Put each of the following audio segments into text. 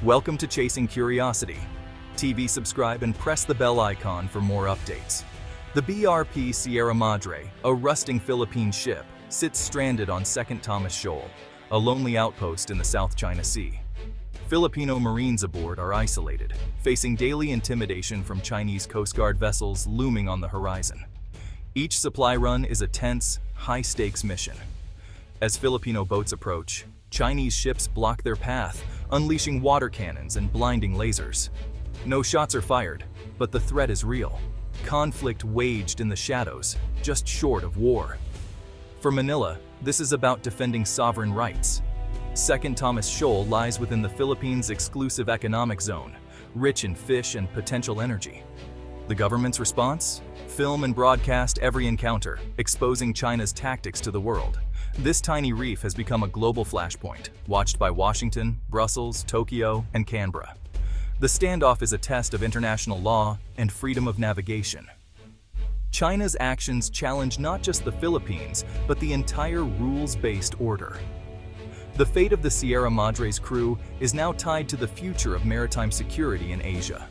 Welcome to Chasing Curiosity. TV subscribe and press the bell icon for more updates. The BRP Sierra Madre, a rusting Philippine ship, sits stranded on 2nd Thomas Shoal, a lonely outpost in the South China Sea. Filipino Marines aboard are isolated, facing daily intimidation from Chinese Coast Guard vessels looming on the horizon. Each supply run is a tense, high-stakes mission. As Filipino boats approach, Chinese ships block their path, unleashing water cannons and blinding lasers. No shots are fired, but the threat is real. Conflict waged in the shadows, just short of war. For Manila, this is about defending sovereign rights. 2nd Thomas Shoal lies within the Philippines' exclusive economic zone, rich in fish and potential energy. The government's response? Film and broadcast every encounter, exposing China's tactics to the world. This tiny reef has become a global flashpoint, watched by Washington, Brussels, Tokyo, and Canberra. The standoff is a test of international law and freedom of navigation. China's actions challenge not just the Philippines, but the entire rules-based order. The fate of the Sierra Madre's crew is now tied to the future of maritime security in Asia.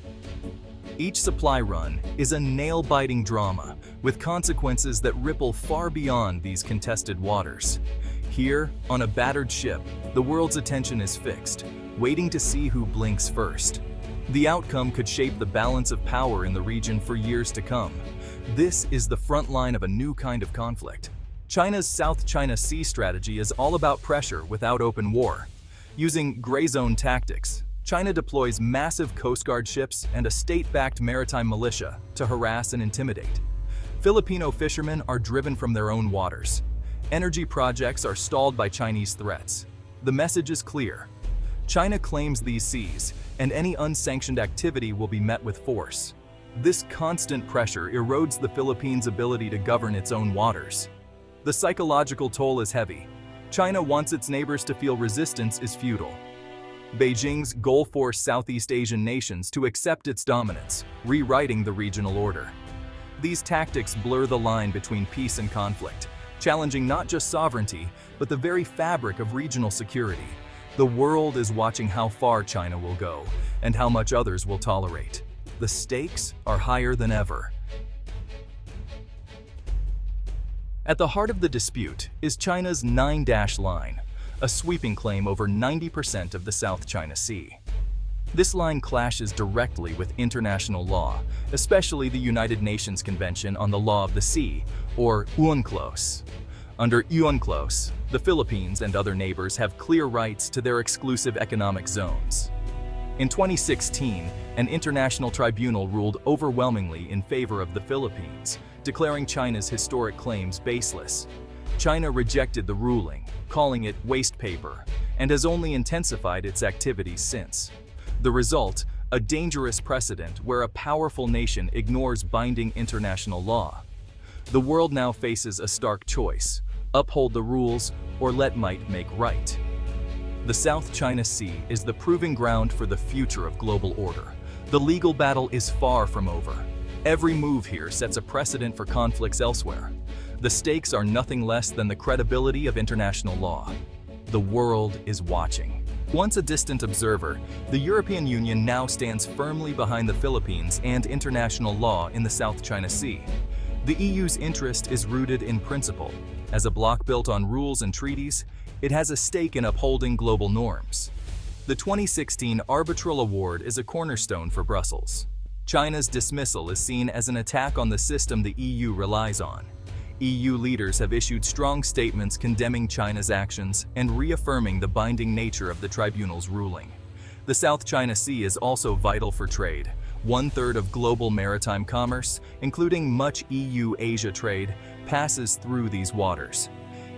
Each supply run is a nail-biting drama, with consequences that ripple far beyond these contested waters. Here, on a battered ship, the world's attention is fixed, waiting to see who blinks first. The outcome could shape the balance of power in the region for years to come. This is the front line of a new kind of conflict. China's South China Sea strategy is all about pressure without open war. Using gray zone tactics, China deploys massive Coast Guard ships and a state-backed maritime militia to harass and intimidate. Filipino fishermen are driven from their own waters. Energy projects are stalled by Chinese threats. The message is clear. China claims these seas, and any unsanctioned activity will be met with force. This constant pressure erodes the Philippines' ability to govern its own waters. The psychological toll is heavy. China wants its neighbors to feel resistance is futile. Beijing's goal forced Southeast Asian nations to accept its dominance, rewriting the regional order. These tactics blur the line between peace and conflict, challenging not just sovereignty, but the very fabric of regional security. The world is watching how far China will go, and how much others will tolerate. The stakes are higher than ever. At the heart of the dispute is China's 9-dash line, a sweeping claim over 90% of the South China Sea. This line clashes directly with international law, especially the United Nations Convention on the Law of the Sea, or UNCLOS. Under UNCLOS, the Philippines and other neighbors have clear rights to their exclusive economic zones. In 2016, an international tribunal ruled overwhelmingly in favor of the Philippines, declaring China's historic claims baseless. China rejected the ruling, calling it waste paper, and has only intensified its activities since. The result, a dangerous precedent where a powerful nation ignores binding international law. The world now faces a stark choice: uphold the rules or let might make right. The South China Sea is the proving ground for the future of global order. The legal battle is far from over. Every move here sets a precedent for conflicts elsewhere. The stakes are nothing less than the credibility of international law. The world is watching. Once a distant observer, the European Union now stands firmly behind the Philippines and international law in the South China Sea. The EU's interest is rooted in principle. As a bloc built on rules and treaties, it has a stake in upholding global norms. The 2016 Arbitral Award is a cornerstone for Brussels. China's dismissal is seen as an attack on the system the EU relies on. EU leaders have issued strong statements condemning China's actions and reaffirming the binding nature of the tribunal's ruling. The South China Sea is also vital for trade. 1/3 of global maritime commerce, including much EU-Asia trade, passes through these waters.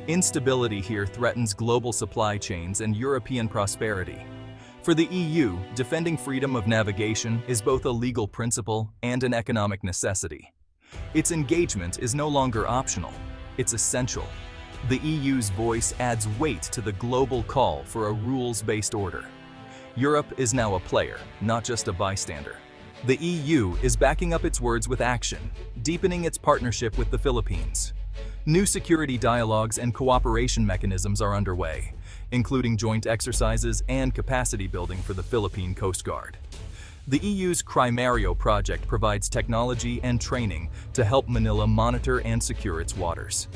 Instability here threatens global supply chains and European prosperity. For the EU, defending freedom of navigation is both a legal principle and an economic necessity. Its engagement is no longer optional, it's essential. The EU's voice adds weight to the global call for a rules-based order. Europe is now a player, not just a bystander. The EU is backing up its words with action, deepening its partnership with the Philippines. New security dialogues and cooperation mechanisms are underway, including joint exercises and capacity building for the Philippine Coast Guard. The EU's Crimario project provides technology and training to help Manila monitor and secure its waters.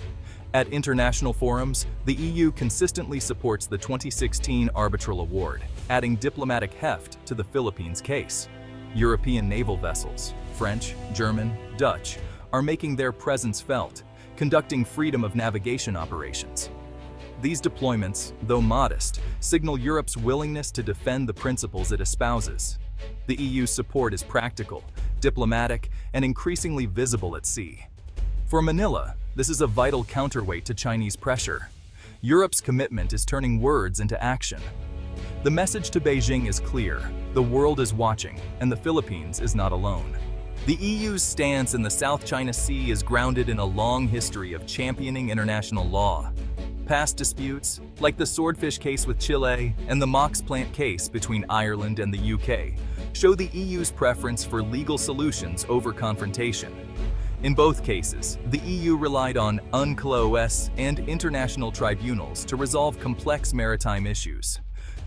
At international forums, the EU consistently supports the 2016 Arbitral Award, adding diplomatic heft to the Philippines' case. European naval vessels, French, German, Dutch, are making their presence felt, conducting freedom of navigation operations. These deployments, though modest, signal Europe's willingness to defend the principles it espouses. The EU's support is practical, diplomatic, and increasingly visible at sea. For Manila, this is a vital counterweight to Chinese pressure. Europe's commitment is turning words into action. The message to Beijing is clear: the world is watching, and the Philippines is not alone. The EU's stance in the South China Sea is grounded in a long history of championing international law. Past disputes, like the swordfish case with Chile and the Mox plant case between Ireland and the UK, show the EU's preference for legal solutions over confrontation. In both cases, the EU relied on UNCLOS and international tribunals to resolve complex maritime issues.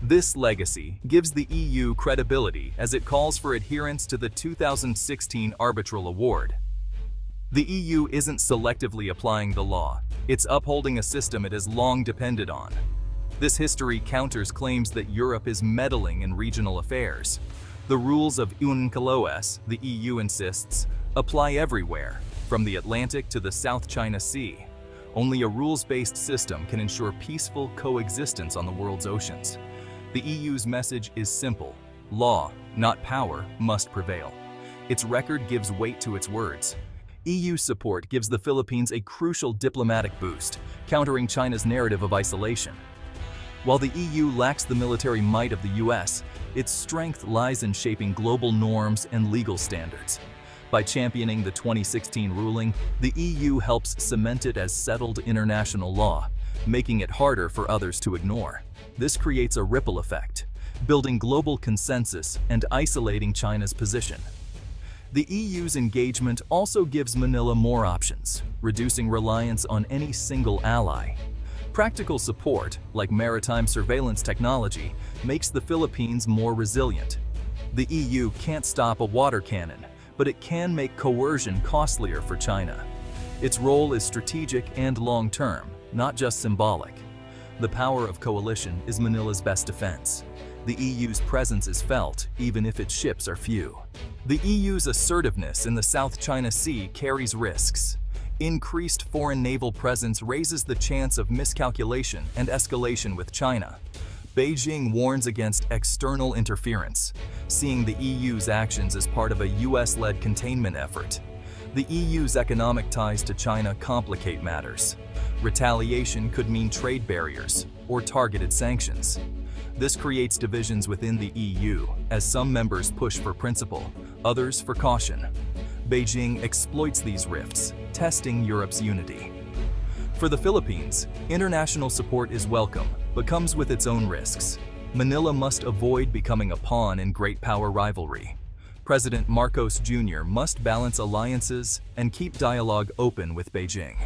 This legacy gives the EU credibility as it calls for adherence to the 2016 Arbitral Award. The EU isn't selectively applying the law, it's upholding a system it has long depended on. This history counters claims that Europe is meddling in regional affairs. The rules of UNCLOS, the EU insists, apply everywhere, from the Atlantic to the South China Sea. Only a rules-based system can ensure peaceful coexistence on the world's oceans. The EU's message is simple: law, not power, must prevail. Its record gives weight to its words. EU support gives the Philippines a crucial diplomatic boost, countering China's narrative of isolation. While the EU lacks the military might of the US, its strength lies in shaping global norms and legal standards. By championing the 2016 ruling, the EU helps cement it as settled international law, making it harder for others to ignore. This creates a ripple effect, building global consensus and isolating China's position. The EU's engagement also gives Manila more options, reducing reliance on any single ally. Practical support, like maritime surveillance technology, makes the Philippines more resilient. The EU can't stop a water cannon, but it can make coercion costlier for China. Its role is strategic and long-term, not just symbolic. The power of coalition is Manila's best defense. The EU's presence is felt, even if its ships are few. The EU's assertiveness in the South China Sea carries risks. Increased foreign naval presence raises the chance of miscalculation and escalation with China. Beijing warns against external interference, seeing the EU's actions as part of a US-led containment effort. The EU's economic ties to China complicate matters. Retaliation could mean trade barriers or targeted sanctions. This creates divisions within the EU, as some members push for principle, others for caution. Beijing exploits these rifts, testing Europe's unity. For the Philippines, international support is welcome, but comes with its own risks. Manila must avoid becoming a pawn in great power rivalry. President Marcos Jr. must balance alliances and keep dialogue open with Beijing.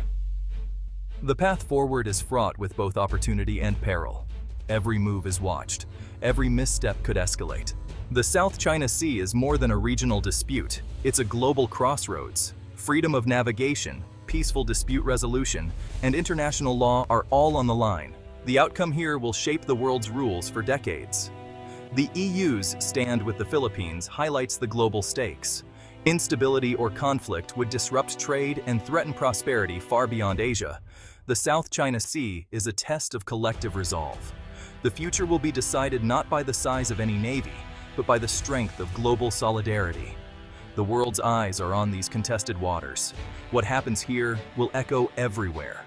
The path forward is fraught with both opportunity and peril. Every move is watched. Every misstep could escalate. The South China Sea is more than a regional dispute. It's a global crossroads. Freedom of navigation, peaceful dispute resolution, and international law are all on the line. The outcome here will shape the world's rules for decades. The EU's stand with the Philippines highlights the global stakes. Instability or conflict would disrupt trade and threaten prosperity far beyond Asia. The South China Sea is a test of collective resolve. The future will be decided not by the size of any navy, but by the strength of global solidarity. The world's eyes are on these contested waters. What happens here will echo everywhere.